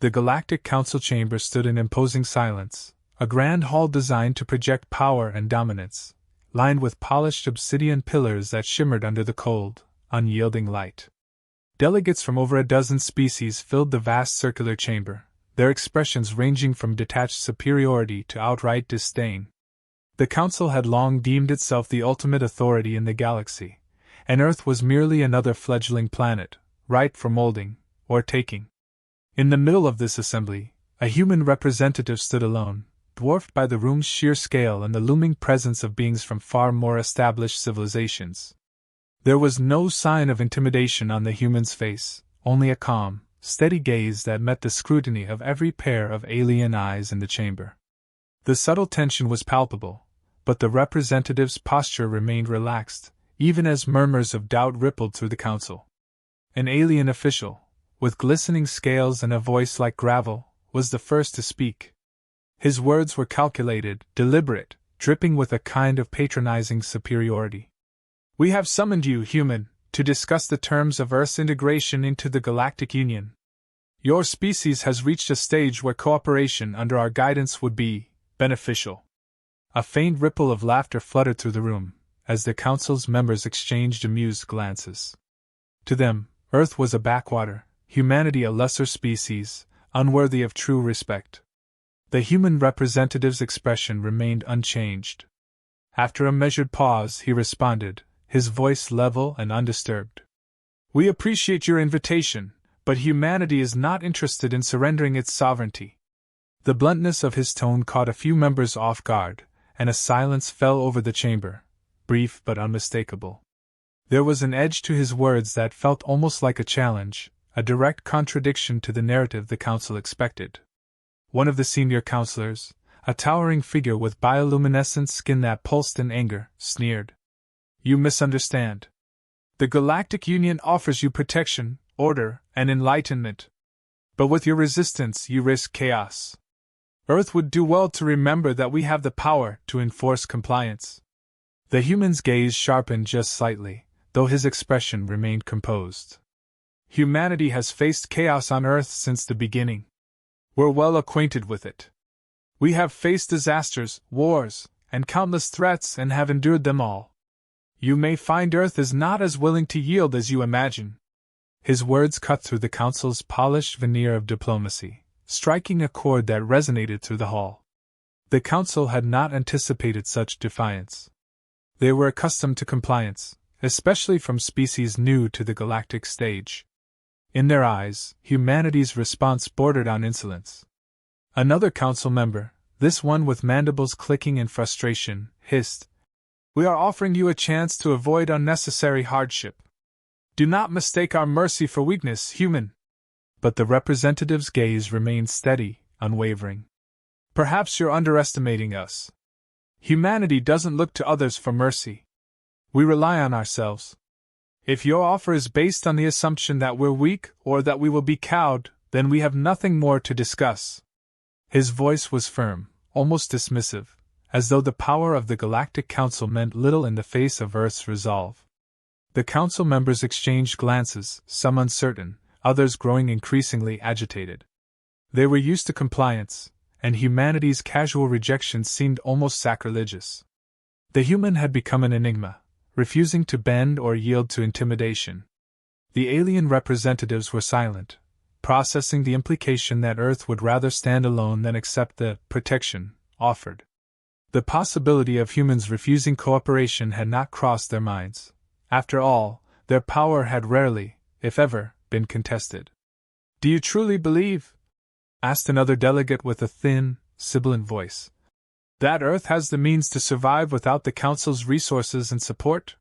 The Galactic Council chamber stood in imposing silence, a grand hall designed to project power and dominance, lined with polished obsidian pillars that shimmered under the cold, unyielding light. Delegates from over a dozen species filled the vast circular chamber, their expressions ranging from detached superiority to outright disdain. The Council had long deemed itself the ultimate authority in the galaxy, and Earth was merely another fledgling planet, ripe for molding, or taking. In the middle of this assembly, a human representative stood alone, dwarfed by the room's sheer scale and the looming presence of beings from far more established civilizations. There was no sign of intimidation on the human's face, only a calm, steady gaze that met the scrutiny of every pair of alien eyes in the chamber. The subtle tension was palpable, but the representative's posture remained relaxed, even as murmurs of doubt rippled through the council. An alien official, with glistening scales and a voice like gravel, was the first to speak. His words were calculated, deliberate, dripping with a kind of patronizing superiority. "We have summoned you, human, to discuss the terms of Earth's integration into the Galactic Union. Your species has reached a stage where cooperation under our guidance would be beneficial." A faint ripple of laughter fluttered through the room, as the Council's members exchanged amused glances. To them, Earth was a backwater, humanity a lesser species, unworthy of true respect. The human representative's expression remained unchanged. After a measured pause, he responded, his voice level and undisturbed. "We appreciate your invitation, but humanity is not interested in surrendering its sovereignty." The bluntness of his tone caught a few members off guard, and a silence fell over the chamber, brief but unmistakable. There was an edge to his words that felt almost like a challenge, a direct contradiction to the narrative the Council expected. One of the senior counselors, a towering figure with bioluminescent skin that pulsed in anger, sneered. "You misunderstand. The Galactic Union offers you protection, order, and enlightenment. But with your resistance, you risk chaos. Earth would do well to remember that we have the power to enforce compliance." The human's gaze sharpened just slightly, though his expression remained composed. "Humanity has faced chaos on Earth since the beginning. We're well acquainted with it. We have faced disasters, wars, and countless threats and have endured them all. You may find Earth is not as willing to yield as you imagine." His words cut through the Council's polished veneer of diplomacy, striking a chord that resonated through the hall. The Council had not anticipated such defiance. They were accustomed to compliance, especially from species new to the galactic stage. In their eyes, humanity's response bordered on insolence. Another council member, this one with mandibles clicking in frustration, hissed, "We are offering you a chance to avoid unnecessary hardship. Do not mistake our mercy for weakness, human." But the representative's gaze remained steady, unwavering. "Perhaps you're underestimating us. Humanity doesn't look to others for mercy. We rely on ourselves. If your offer is based on the assumption that we're weak or that we will be cowed, then we have nothing more to discuss." His voice was firm, almost dismissive, as though the power of the Galactic Council meant little in the face of Earth's resolve. The Council members exchanged glances, some uncertain, others growing increasingly agitated. They were used to compliance, and humanity's casual rejection seemed almost sacrilegious. The human had become an enigma, refusing to bend or yield to intimidation. The alien representatives were silent, processing the implication that Earth would rather stand alone than accept the protection offered. The possibility of humans refusing cooperation had not crossed their minds. After all, their power had rarely, if ever, been contested. "Do you truly believe," asked another delegate with a thin, sibilant voice, "that Earth has the means to survive without the Council's resources and support?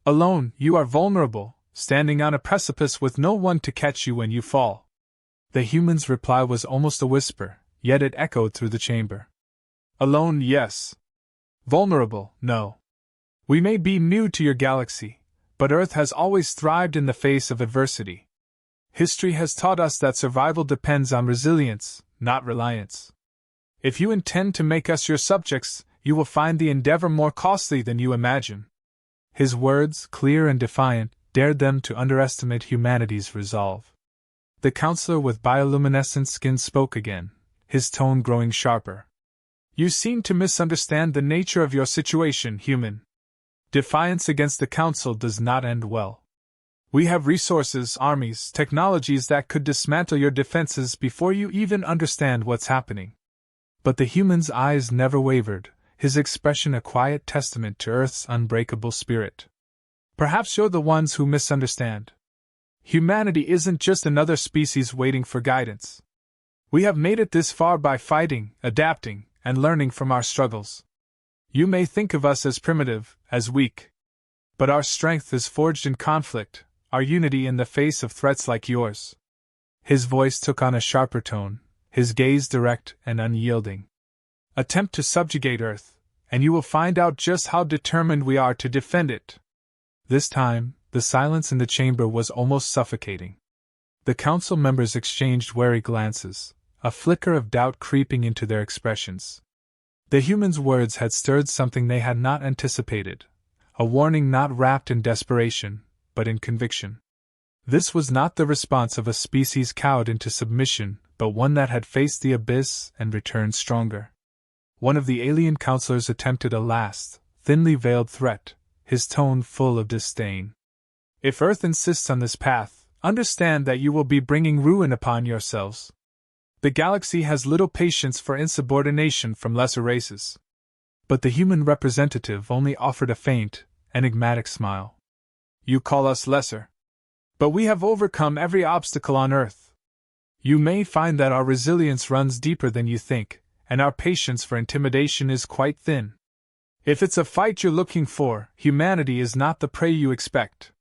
Alone, you are vulnerable, standing on a precipice with no one to catch you when you fall." The human's reply was almost a whisper, yet it echoed through the chamber. "Alone, yes. Vulnerable, no. We may be new to your galaxy, but Earth has always thrived in the face of adversity. History has taught us that survival depends on resilience, not reliance. If you intend to make us your subjects, you will find the endeavor more costly than you imagine." His words, clear and defiant, dared them to underestimate humanity's resolve. The counselor with bioluminescent skin spoke again, his tone growing sharper. You seem to misunderstand the nature of your situation, human. Defiance against the council does not end well. We have resources, armies, technologies that could dismantle your defenses before you even understand what's happening. But the human's eyes never wavered, his expression a quiet testament to Earth's unbreakable spirit. Perhaps you're the ones who misunderstand. Humanity isn't just another species waiting for guidance. We have made it this far by fighting, adapting, and learning from our struggles. You may think of us as primitive, as weak. But our strength is forged in conflict, our unity in the face of threats like yours. His voice took on a sharper tone, his gaze direct and unyielding. Attempt to subjugate Earth, and you will find out just how determined we are to defend it. This time, the silence in the chamber was almost suffocating. The council members exchanged wary glances, a flicker of doubt creeping into their expressions. The human's words had stirred something they had not anticipated, a warning not wrapped in desperation, but in conviction. This was not the response of a species cowed into submission, but one that had faced the abyss and returned stronger. One of the alien counselors attempted a last, thinly veiled threat, his tone full of disdain. If Earth insists on this path, understand that you will be bringing ruin upon yourselves. The galaxy has little patience for insubordination from lesser races. But the human representative only offered a faint, enigmatic smile. You call us lesser. But we have overcome every obstacle on Earth. You may find that our resilience runs deeper than you think, and our patience for intimidation is quite thin. If it's a fight you're looking for, humanity is not the prey you expect.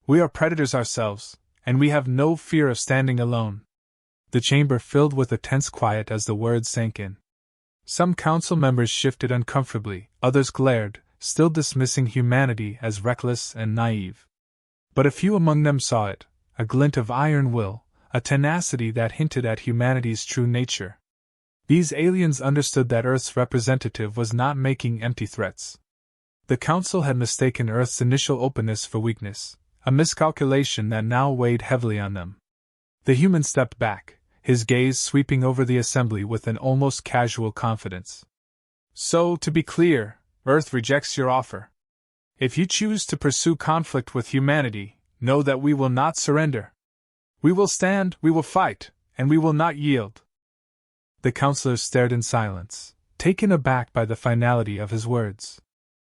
We are predators ourselves, and we have no fear of standing alone. The chamber filled with a tense quiet as the words sank in. Some council members shifted uncomfortably, others glared, still dismissing humanity as reckless and naive. But a few among them saw it, a glint of iron will, a tenacity that hinted at humanity's true nature. These aliens understood that Earth's representative was not making empty threats. The Council had mistaken Earth's initial openness for weakness, a miscalculation that now weighed heavily on them. The human stepped back, his gaze sweeping over the assembly with an almost casual confidence. So, to be clear, Earth rejects your offer. If you choose to pursue conflict with humanity, know that we will not surrender. We will stand, we will fight, and we will not yield. The counselors stared in silence, taken aback by the finality of his words.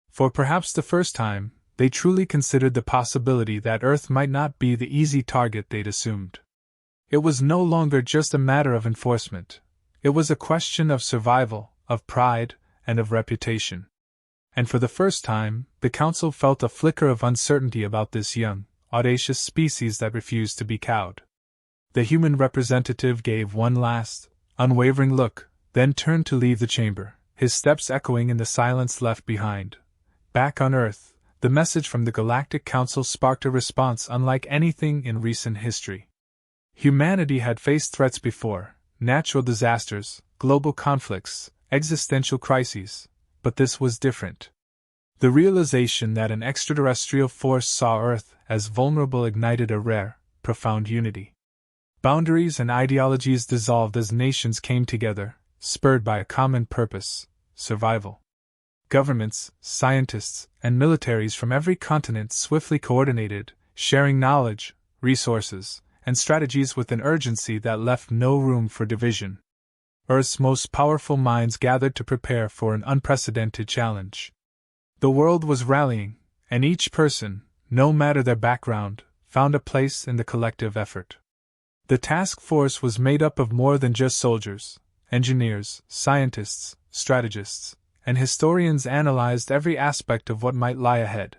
For perhaps the first time, they truly considered the possibility that Earth might not be the easy target they'd assumed. It was no longer just a matter of enforcement. It was a question of survival, of pride, and of reputation. And for the first time, the Council felt a flicker of uncertainty about this young, audacious species that refused to be cowed. The human representative gave one last, unwavering look, then turned to leave the chamber, his steps echoing in the silence left behind. Back on Earth, the message from the Galactic Council sparked a response unlike anything in recent history. Humanity had faced threats before, natural disasters, global conflicts, existential crises, but this was different. The realization that an extraterrestrial force saw Earth as vulnerable ignited a rare, profound unity. Boundaries and ideologies dissolved as nations came together, spurred by a common purpose: survival. Governments, scientists, and militaries from every continent swiftly coordinated, sharing knowledge, resources, and strategies with an urgency that left no room for division. Earth's most powerful minds gathered to prepare for an unprecedented challenge. The world was rallying, and each person, no matter their background, found a place in the collective effort. The task force was made up of more than just soldiers. Engineers, scientists, strategists, and historians analyzed every aspect of what might lie ahead.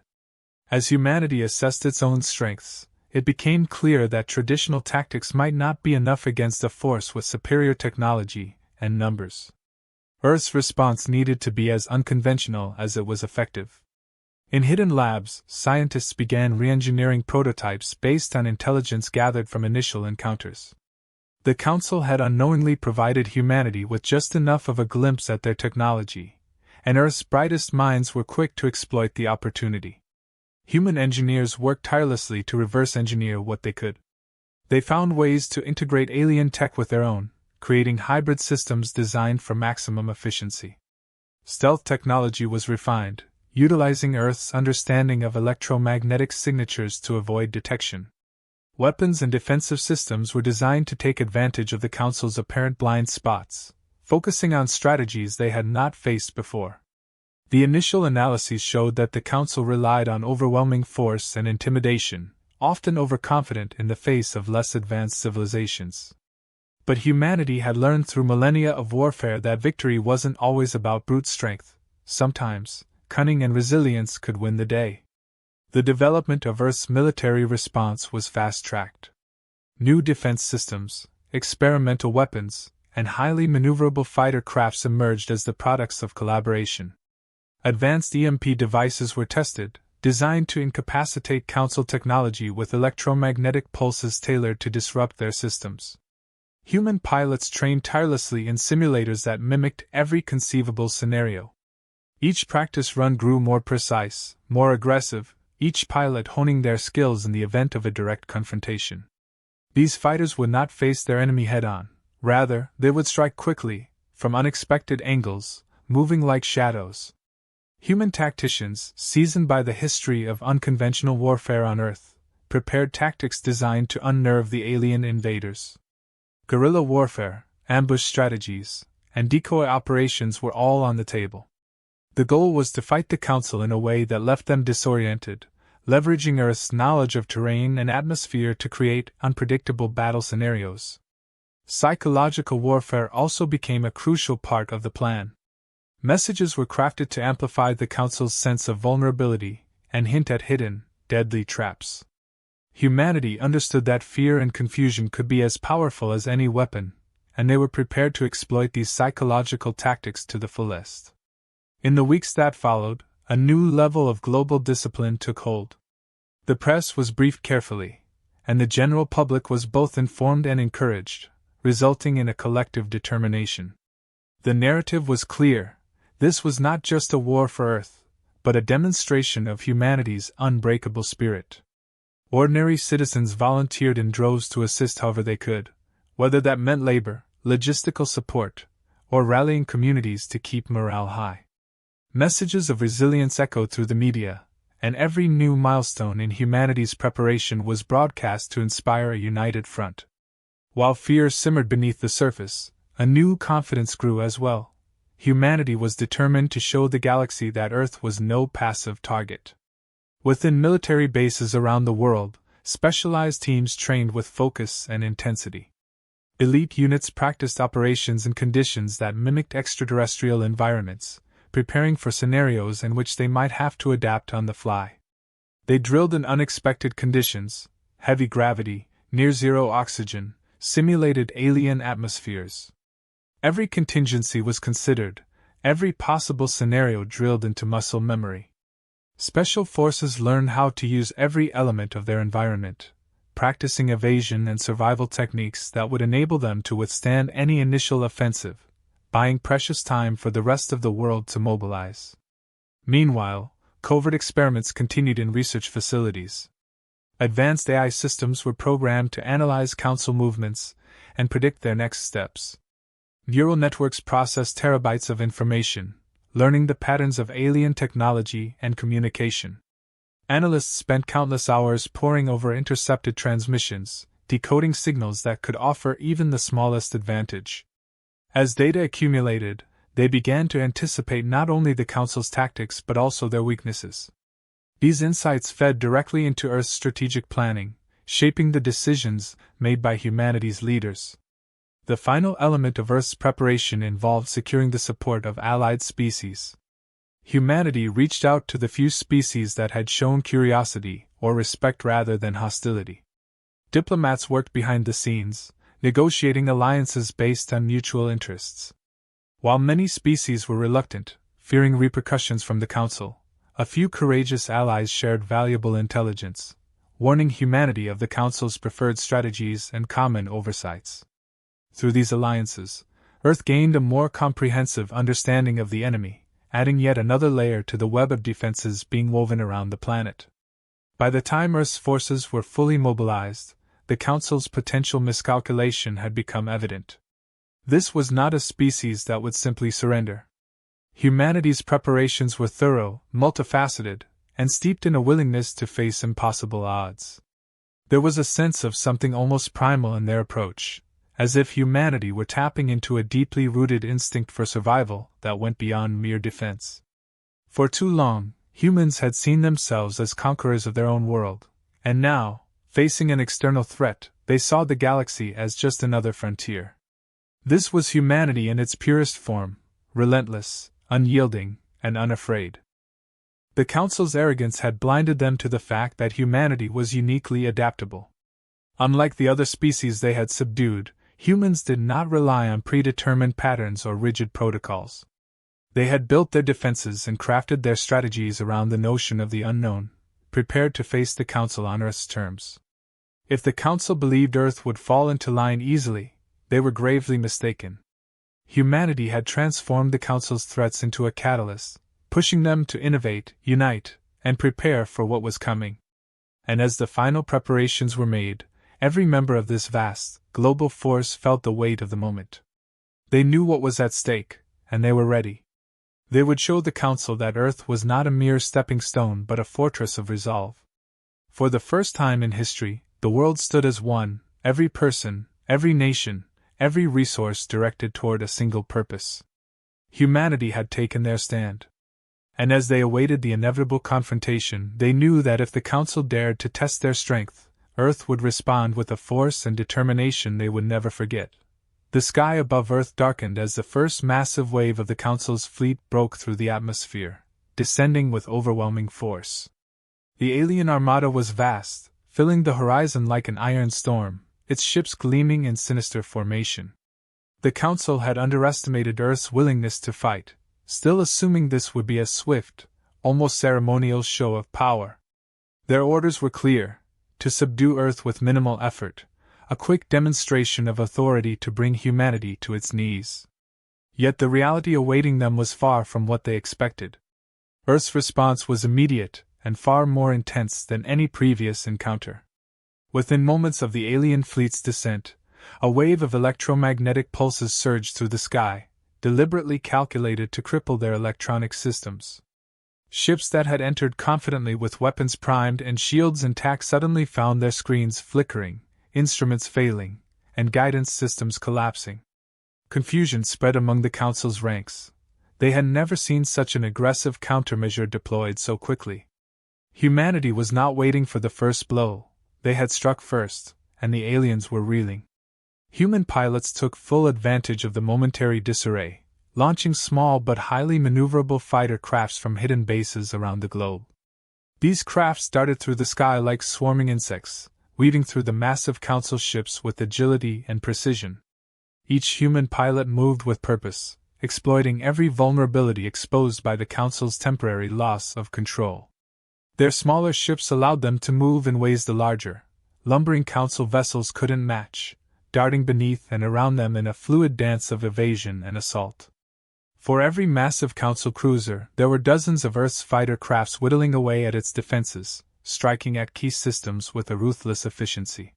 As humanity assessed its own strengths, it became clear that traditional tactics might not be enough against a force with superior technology and numbers. Earth's response needed to be as unconventional as it was effective. In hidden labs, scientists began re-engineering prototypes based on intelligence gathered from initial encounters. The Council had unknowingly provided humanity with just enough of a glimpse at their technology, and Earth's brightest minds were quick to exploit the opportunity. Human engineers worked tirelessly to reverse engineer what they could. They found ways to integrate alien tech with their own, creating hybrid systems designed for maximum efficiency. Stealth technology was refined, utilizing Earth's understanding of electromagnetic signatures to avoid detection. Weapons and defensive systems were designed to take advantage of the Council's apparent blind spots, focusing on strategies they had not faced before. The initial analyses showed that the Council relied on overwhelming force and intimidation, often overconfident in the face of less advanced civilizations. But humanity had learned through millennia of warfare that victory wasn't always about brute strength. Sometimes, cunning and resilience could win the day. The development of Earth's military response was fast-tracked. New defense systems, experimental weapons, and highly maneuverable fighter crafts emerged as the products of collaboration. Advanced EMP devices were tested, designed to incapacitate Council technology with electromagnetic pulses tailored to disrupt their systems. Human pilots trained tirelessly in simulators that mimicked every conceivable scenario. Each practice run grew more precise, more aggressive, each pilot honing their skills in the event of a direct confrontation. These fighters would not face their enemy head-on. Rather, they would strike quickly, from unexpected angles, moving like shadows. Human tacticians, seasoned by the history of unconventional warfare on Earth, prepared tactics designed to unnerve the alien invaders. Guerrilla warfare, ambush strategies, and decoy operations were all on the table. The goal was to fight the Council in a way that left them disoriented, leveraging Earth's knowledge of terrain and atmosphere to create unpredictable battle scenarios. Psychological warfare also became a crucial part of the plan. Messages were crafted to amplify the Council's sense of vulnerability and hint at hidden, deadly traps. Humanity understood that fear and confusion could be as powerful as any weapon, and they were prepared to exploit these psychological tactics to the fullest. In the weeks that followed, a new level of global discipline took hold. The press was briefed carefully, and the general public was both informed and encouraged, resulting in a collective determination. The narrative was clear: this was not just a war for Earth, but a demonstration of humanity's unbreakable spirit. Ordinary citizens volunteered in droves to assist however they could, whether that meant labor, logistical support, or rallying communities to keep morale high. Messages of resilience echoed through the media, and every new milestone in humanity's preparation was broadcast to inspire a united front. While fear simmered beneath the surface, a new confidence grew as well. Humanity was determined to show the galaxy that Earth was no passive target. Within military bases around the world, specialized teams trained with focus and intensity. Elite units practiced operations in conditions that mimicked extraterrestrial environments, preparing for scenarios in which they might have to adapt on the fly. They drilled in unexpected conditions: heavy gravity, near-zero oxygen, simulated alien atmospheres. Every contingency was considered, every possible scenario drilled into muscle memory. Special forces learned how to use every element of their environment, practicing evasion and survival techniques that would enable them to withstand any initial offensive, buying precious time for the rest of the world to mobilize. Meanwhile, covert experiments continued in research facilities. Advanced AI systems were programmed to analyze Council movements and predict their next steps. Neural networks processed terabytes of information, learning the patterns of alien technology and communication. Analysts spent countless hours poring over intercepted transmissions, decoding signals that could offer even the smallest advantage. As data accumulated, they began to anticipate not only the Council's tactics but also their weaknesses. These insights fed directly into Earth's strategic planning, shaping the decisions made by humanity's leaders. The final element of Earth's preparation involved securing the support of allied species. Humanity reached out to the few species that had shown curiosity or respect rather than hostility. Diplomats worked behind the scenes, negotiating alliances based on mutual interests. While many species were reluctant, fearing repercussions from the Council, a few courageous allies shared valuable intelligence, warning humanity of the Council's preferred strategies and common oversights. Through these alliances, Earth gained a more comprehensive understanding of the enemy, adding yet another layer to the web of defenses being woven around the planet. By the time Earth's forces were fully mobilized, the Council's potential miscalculation had become evident. This was not a species that would simply surrender. Humanity's preparations were thorough, multifaceted, and steeped in a willingness to face impossible odds. There was a sense of something almost primal in their approach, as if humanity were tapping into a deeply rooted instinct for survival that went beyond mere defense. For too long, humans had seen themselves as conquerors of their own world, and now, facing an external threat, they saw the galaxy as just another frontier. This was humanity in its purest form, relentless, unyielding, and unafraid. The Council's arrogance had blinded them to the fact that humanity was uniquely adaptable. Unlike the other species they had subdued, humans did not rely on predetermined patterns or rigid protocols. They had built their defenses and crafted their strategies around the notion of the unknown, prepared to face the Council on Earth's terms. If the Council believed Earth would fall into line easily, they were gravely mistaken. Humanity had transformed the Council's threats into a catalyst, pushing them to innovate, unite, and prepare for what was coming. And as the final preparations were made, every member of this vast, global force felt the weight of the moment. They knew what was at stake, and they were ready. They would show the Council that Earth was not a mere stepping stone but a fortress of resolve. For the first time in history, the world stood as one, every person, every nation, every resource directed toward a single purpose. Humanity had taken their stand. And as they awaited the inevitable confrontation, they knew that if the Council dared to test their strength, Earth would respond with a force and determination they would never forget. The sky above Earth darkened as the first massive wave of the Council's fleet broke through the atmosphere, descending with overwhelming force. The alien armada was vast, filling the horizon like an iron storm, its ships gleaming in sinister formation. The Council had underestimated Earth's willingness to fight, still assuming this would be a swift, almost ceremonial show of power. Their orders were clear: to subdue Earth with minimal effort, a quick demonstration of authority to bring humanity to its knees. Yet the reality awaiting them was far from what they expected. Earth's response was immediate and far more intense than any previous encounter. Within moments of the alien fleet's descent, a wave of electromagnetic pulses surged through the sky, deliberately calculated to cripple their electronic systems. Ships that had entered confidently with weapons primed and shields intact suddenly found their screens flickering, instruments failing, and guidance systems collapsing. Confusion spread among the Council's ranks. They had never seen such an aggressive countermeasure deployed so quickly. Humanity was not waiting for the first blow. They had struck first, and the aliens were reeling. Human pilots took full advantage of the momentary disarray, launching small but highly maneuverable fighter crafts from hidden bases around the globe. These crafts darted through the sky like swarming insects, weaving through the massive Council ships with agility and precision. Each human pilot moved with purpose, exploiting every vulnerability exposed by the Council's temporary loss of control. Their smaller ships allowed them to move in ways the larger, lumbering Council vessels couldn't match, darting beneath and around them in a fluid dance of evasion and assault. For every massive Council cruiser, there were dozens of Earth's fighter crafts whittling away at its defenses, striking at key systems with a ruthless efficiency.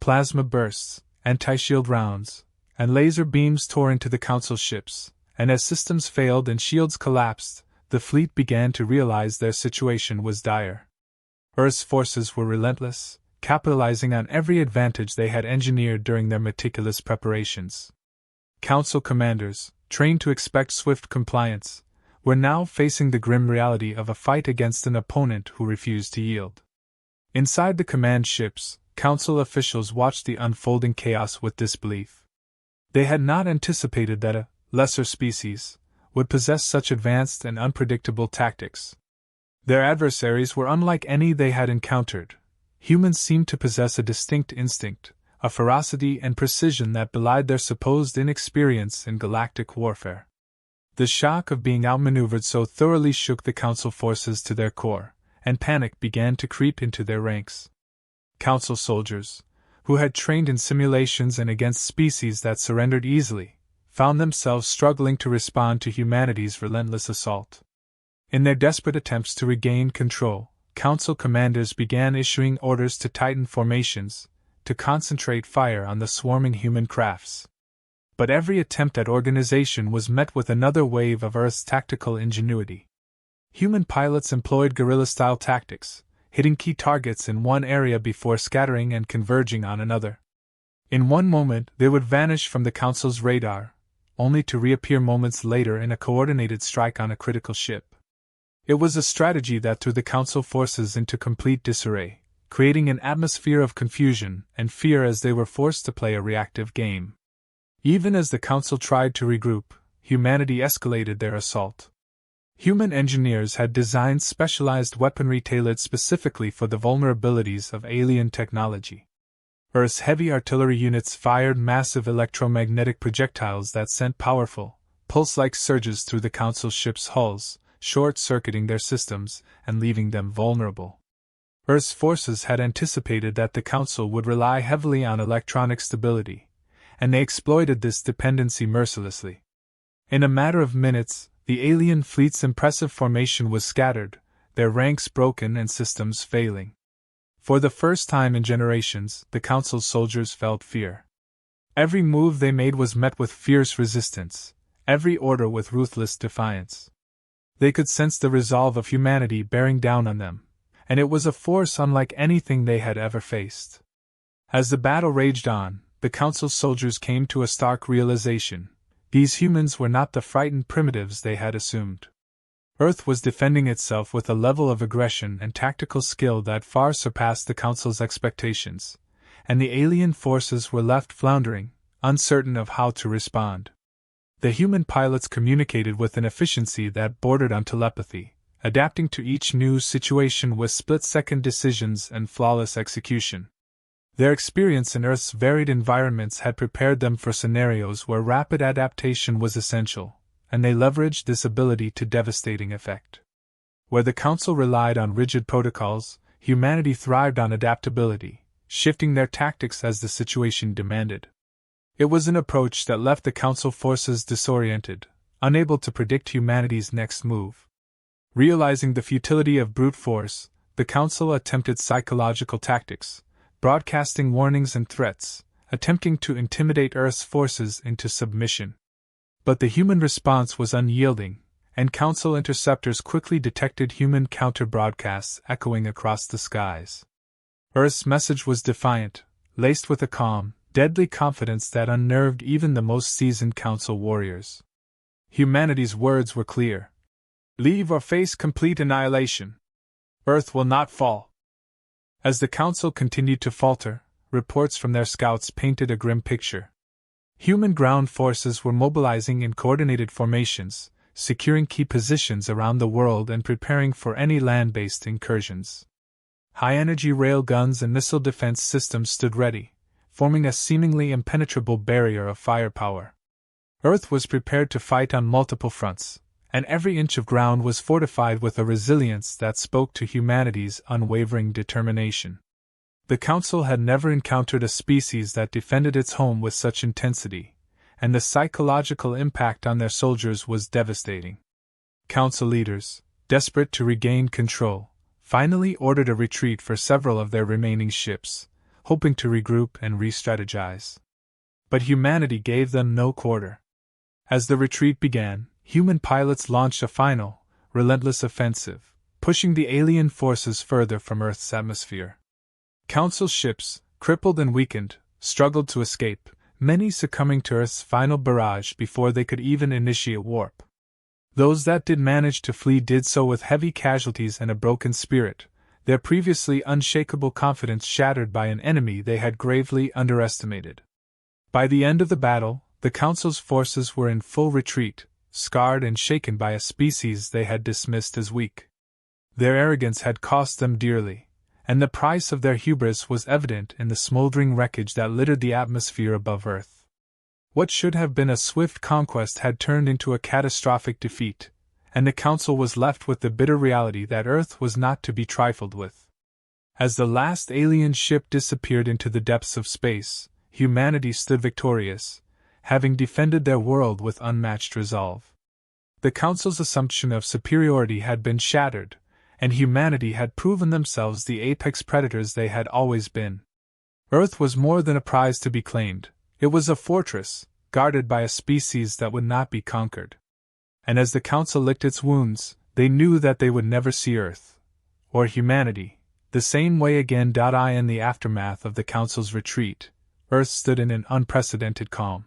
Plasma bursts, anti-shield rounds, and laser beams tore into the Council ships, and as systems failed and shields collapsed, the fleet began to realize their situation was dire. Earth's forces were relentless, capitalizing on every advantage they had engineered during their meticulous preparations. Council commanders, trained to expect swift compliance, were now facing the grim reality of a fight against an opponent who refused to yield. Inside the command ships, Council officials watched the unfolding chaos with disbelief. They had not anticipated that a lesser species would possess such advanced and unpredictable tactics. Their adversaries were unlike any they had encountered. Humans seemed to possess a distinct instinct, a ferocity and precision that belied their supposed inexperience in galactic warfare. The shock of being outmaneuvered so thoroughly shook the Council forces to their core, and panic began to creep into their ranks. Council soldiers, who had trained in simulations and against species that surrendered easily, found themselves struggling to respond to humanity's relentless assault. In their desperate attempts to regain control, Council commanders began issuing orders to tighten formations, to concentrate fire on the swarming human crafts. But every attempt at organization was met with another wave of Earth's tactical ingenuity. Human pilots employed guerrilla-style tactics, hitting key targets in one area before scattering and converging on another. In one moment, they would vanish from the Council's radar, only to reappear moments later in a coordinated strike on a critical ship. It was a strategy that threw the Council forces into complete disarray, creating an atmosphere of confusion and fear as they were forced to play a reactive game. Even as the Council tried to regroup, humanity escalated their assault. Human engineers had designed specialized weaponry tailored specifically for the vulnerabilities of alien technology. Earth's heavy artillery units fired massive electromagnetic projectiles that sent powerful, pulse-like surges through the Council ships' hulls, short-circuiting their systems and leaving them vulnerable. Earth's forces had anticipated that the Council would rely heavily on electronic stability, and they exploited this dependency mercilessly. In a matter of minutes, the alien fleet's impressive formation was scattered, their ranks broken and systems failing. For the first time in generations, the Council's soldiers felt fear. Every move they made was met with fierce resistance, every order with ruthless defiance. They could sense the resolve of humanity bearing down on them, and it was a force unlike anything they had ever faced. As the battle raged on, the Council's soldiers came to a stark realization: these humans were not the frightened primitives they had assumed. Earth was defending itself with a level of aggression and tactical skill that far surpassed the Council's expectations, and the alien forces were left floundering, uncertain of how to respond. The human pilots communicated with an efficiency that bordered on telepathy, adapting to each new situation with split-second decisions and flawless execution. Their experience in Earth's varied environments had prepared them for scenarios where rapid adaptation was essential, and they leveraged this ability to devastating effect. Where the Council relied on rigid protocols, humanity thrived on adaptability, shifting their tactics as the situation demanded. It was an approach that left the Council forces disoriented, unable to predict humanity's next move. Realizing the futility of brute force, the Council attempted psychological tactics, broadcasting warnings and threats, attempting to intimidate Earth's forces into submission. But the human response was unyielding, and Council interceptors quickly detected human counter-broadcasts echoing across the skies. Earth's message was defiant, laced with a calm, deadly confidence that unnerved even the most seasoned Council warriors. Humanity's words were clear: "Leave or face complete annihilation. Earth will not fall." As the Council continued to falter, reports from their scouts painted a grim picture. Human ground forces were mobilizing in coordinated formations, securing key positions around the world and preparing for any land-based incursions. High-energy rail guns and missile defense systems stood ready, forming a seemingly impenetrable barrier of firepower. Earth was prepared to fight on multiple fronts, and every inch of ground was fortified with a resilience that spoke to humanity's unwavering determination. The Council had never encountered a species that defended its home with such intensity, and the psychological impact on their soldiers was devastating. Council leaders, desperate to regain control, finally ordered a retreat for several of their remaining ships, hoping to regroup and re-strategize. But humanity gave them no quarter. As the retreat began, human pilots launched a final, relentless offensive, pushing the alien forces further from Earth's atmosphere. Council ships, crippled and weakened, struggled to escape, many succumbing to Earth's final barrage before they could even initiate warp. Those that did manage to flee did so with heavy casualties and a broken spirit, their previously unshakable confidence shattered by an enemy they had gravely underestimated. By the end of the battle, the Council's forces were in full retreat, scarred and shaken by a species they had dismissed as weak. Their arrogance had cost them dearly, and the price of their hubris was evident in the smoldering wreckage that littered the atmosphere above Earth. What should have been a swift conquest had turned into a catastrophic defeat, and the Council was left with the bitter reality that Earth was not to be trifled with. As the last alien ship disappeared into the depths of space, humanity stood victorious, having defended their world with unmatched resolve. The Council's assumption of superiority had been shattered, and humanity had proven themselves the apex predators they had always been. Earth was more than a prize to be claimed, it was a fortress, guarded by a species that would not be conquered. And as the Council licked its wounds, they knew that they would never see Earth, or humanity, the same way again. In the aftermath of the Council's retreat, Earth stood in an unprecedented calm.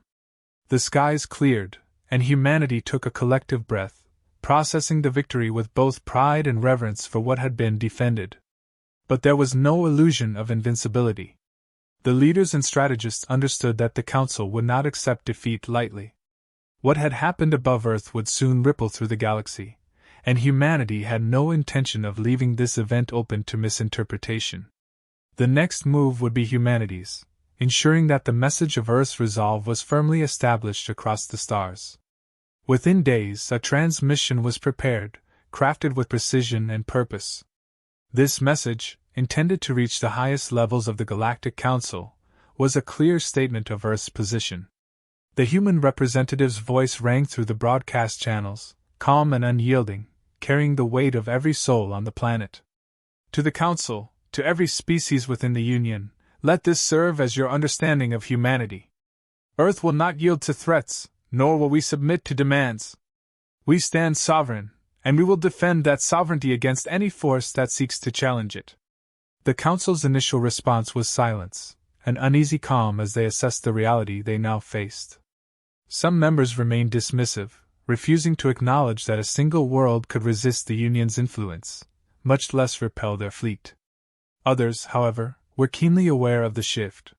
The skies cleared, and humanity took a collective breath, processing the victory with both pride and reverence for what had been defended. But there was no illusion of invincibility. The leaders and strategists understood that the Council would not accept defeat lightly. What had happened above Earth would soon ripple through the galaxy, and humanity had no intention of leaving this event open to misinterpretation. The next move would be humanity's, ensuring that the message of Earth's resolve was firmly established across the stars. Within days, a transmission was prepared, crafted with precision and purpose. This message, intended to reach the highest levels of the Galactic Council, was a clear statement of Earth's position. The human representative's voice rang through the broadcast channels, calm and unyielding, carrying the weight of every soul on the planet. To the Council, to every species within the Union, let this serve as your understanding of humanity. Earth will not yield to threats, nor will we submit to demands. We stand sovereign, and we will defend that sovereignty against any force that seeks to challenge it. The Council's initial response was silence, an uneasy calm as they assessed the reality they now faced. Some members remained dismissive, refusing to acknowledge that a single world could resist the Union's influence, much less repel their fleet. Others, however, were keenly aware of the shift.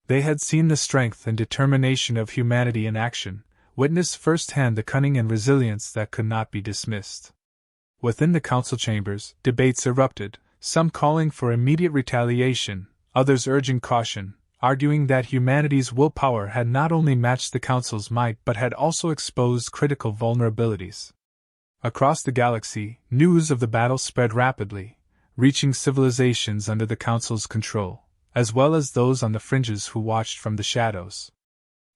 They had seen the strength and determination of humanity in action, witnessed firsthand the cunning and resilience that could not be dismissed. Within the Council chambers, debates erupted, some calling for immediate retaliation, others urging caution, arguing that humanity's willpower had not only matched the Council's might but had also exposed critical vulnerabilities. Across the galaxy, news of the battle spread rapidly, reaching civilizations under the Council's control, as well as those on the fringes who watched from the shadows.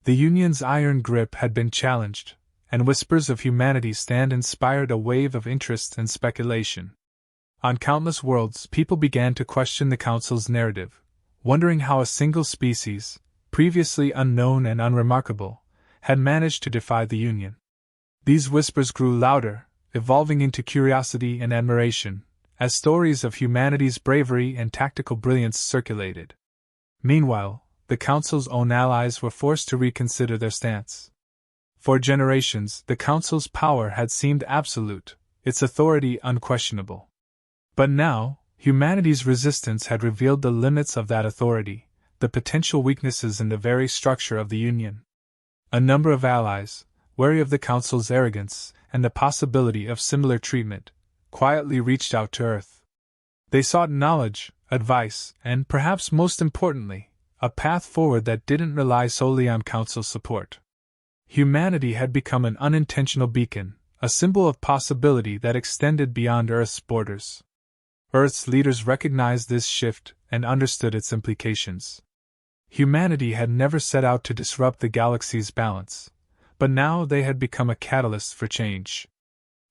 The Union's iron grip had been challenged, and whispers of humanity's stand inspired a wave of interest and speculation. On countless worlds, people began to question the Council's narrative, wondering how a single species, previously unknown and unremarkable, had managed to defy the Union. These whispers grew louder, evolving into curiosity and admiration, as stories of humanity's bravery and tactical brilliance circulated. Meanwhile, the Council's own allies were forced to reconsider their stance. For generations, the Council's power had seemed absolute, its authority unquestionable. But now, humanity's resistance had revealed the limits of that authority, the potential weaknesses in the very structure of the Union. A number of allies, wary of the Council's arrogance and the possibility of similar treatment, quietly reached out to Earth. They sought knowledge, advice, and, perhaps most importantly, a path forward that didn't rely solely on Council support. Humanity had become an unintentional beacon, a symbol of possibility that extended beyond Earth's borders. Earth's leaders recognized this shift and understood its implications. Humanity had never set out to disrupt the galaxy's balance, but now they had become a catalyst for change.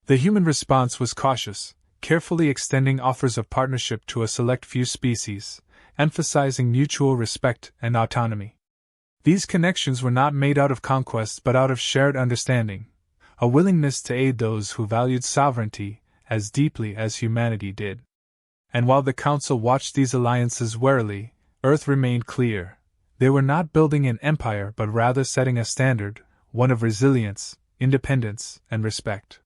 The human response was cautious, carefully extending offers of partnership to a select few species, emphasizing mutual respect and autonomy. These connections were not made out of conquest but out of shared understanding, a willingness to aid those who valued sovereignty as deeply as humanity did. And while the Council watched these alliances warily, Earth remained clear. They were not building an empire but rather setting a standard, one of resilience, independence, and respect.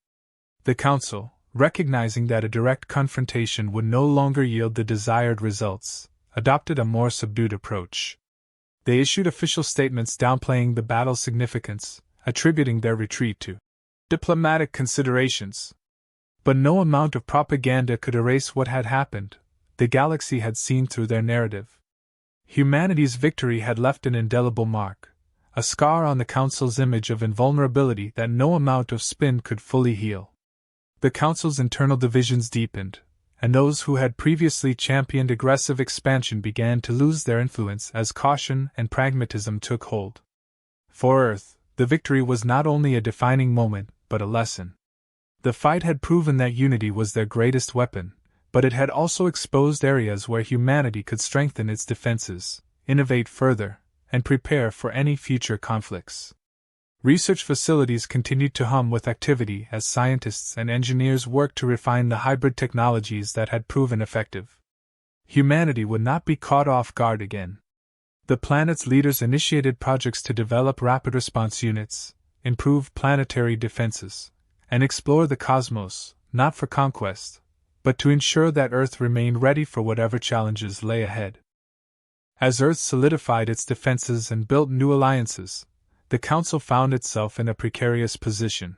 The Council, recognizing that a direct confrontation would no longer yield the desired results, adopted a more subdued approach. They issued official statements downplaying the battle's significance, attributing their retreat to diplomatic considerations. But no amount of propaganda could erase what had happened. The galaxy had seen through their narrative. Humanity's victory had left an indelible mark, a scar on the Council's image of invulnerability that no amount of spin could fully heal. The Council's internal divisions deepened, and those who had previously championed aggressive expansion began to lose their influence as caution and pragmatism took hold. For Earth, the victory was not only a defining moment, but a lesson. The fight had proven that unity was their greatest weapon, but it had also exposed areas where humanity could strengthen its defenses, innovate further, and prepare for any future conflicts. Research facilities continued to hum with activity as scientists and engineers worked to refine the hybrid technologies that had proven effective. Humanity would not be caught off guard again. The planet's leaders initiated projects to develop rapid response units, improve planetary defenses, and explore the cosmos, not for conquest, but to ensure that Earth remained ready for whatever challenges lay ahead. As Earth solidified its defenses and built new alliances, the Council found itself in a precarious position.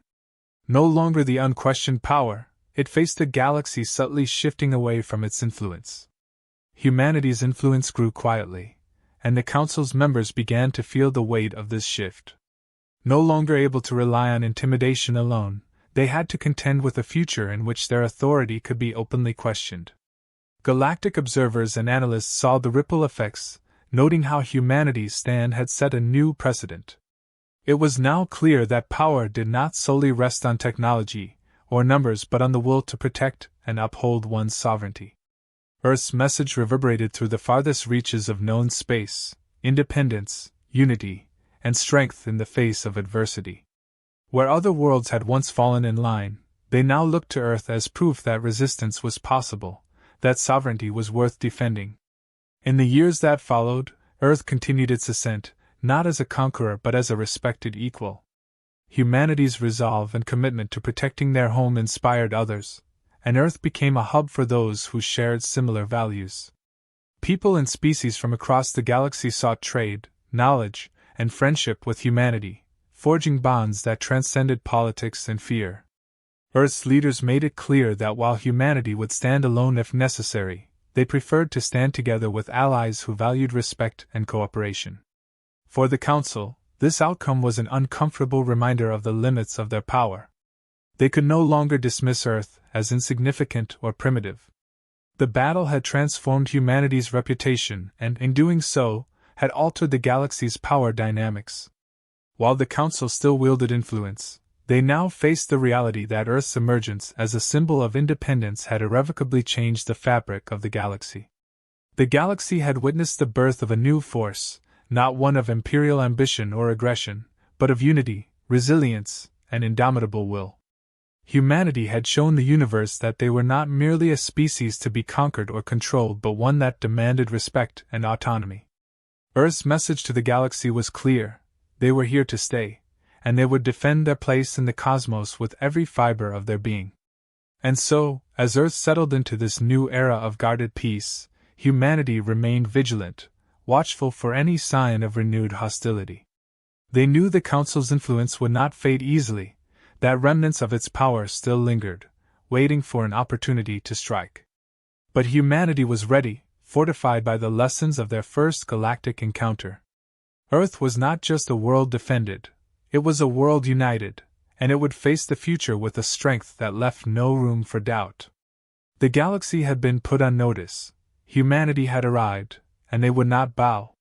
No longer the unquestioned power, it faced a galaxy subtly shifting away from its influence. Humanity's influence grew quietly, and the Council's members began to feel the weight of this shift. No longer able to rely on intimidation alone, they had to contend with a future in which their authority could be openly questioned. Galactic observers and analysts saw the ripple effects, noting how humanity's stand had set a new precedent. It was now clear that power did not solely rest on technology or numbers but on the will to protect and uphold one's sovereignty. Earth's message reverberated through the farthest reaches of known space: independence, unity, and strength in the face of adversity. Where other worlds had once fallen in line, they now looked to Earth as proof that resistance was possible, that sovereignty was worth defending. In the years that followed, Earth continued its ascent, not as a conqueror but as a respected equal. Humanity's resolve and commitment to protecting their home inspired others, and Earth became a hub for those who shared similar values. People and species from across the galaxy sought trade, knowledge, and friendship with humanity, forging bonds that transcended politics and fear. Earth's leaders made it clear that while humanity would stand alone if necessary, they preferred to stand together with allies who valued respect and cooperation. For the Council, this outcome was an uncomfortable reminder of the limits of their power. They could no longer dismiss Earth as insignificant or primitive. The battle had transformed humanity's reputation and, in doing so, had altered the galaxy's power dynamics. While the Council still wielded influence, they now faced the reality that Earth's emergence as a symbol of independence had irrevocably changed the fabric of the galaxy. The galaxy had witnessed the birth of a new force, not one of imperial ambition or aggression, but of unity, resilience, and indomitable will. Humanity had shown the universe that they were not merely a species to be conquered or controlled but one that demanded respect and autonomy. Earth's message to the galaxy was clear: they were here to stay, and they would defend their place in the cosmos with every fiber of their being. And so, as Earth settled into this new era of guarded peace, humanity remained vigilant, watchful for any sign of renewed hostility. They knew the Council's influence would not fade easily, that remnants of its power still lingered, waiting for an opportunity to strike. But humanity was ready, fortified by the lessons of their first galactic encounter. Earth was not just a world defended, it was a world united, and it would face the future with a strength that left no room for doubt. The galaxy had been put on notice, humanity had arrived, and they would not bow.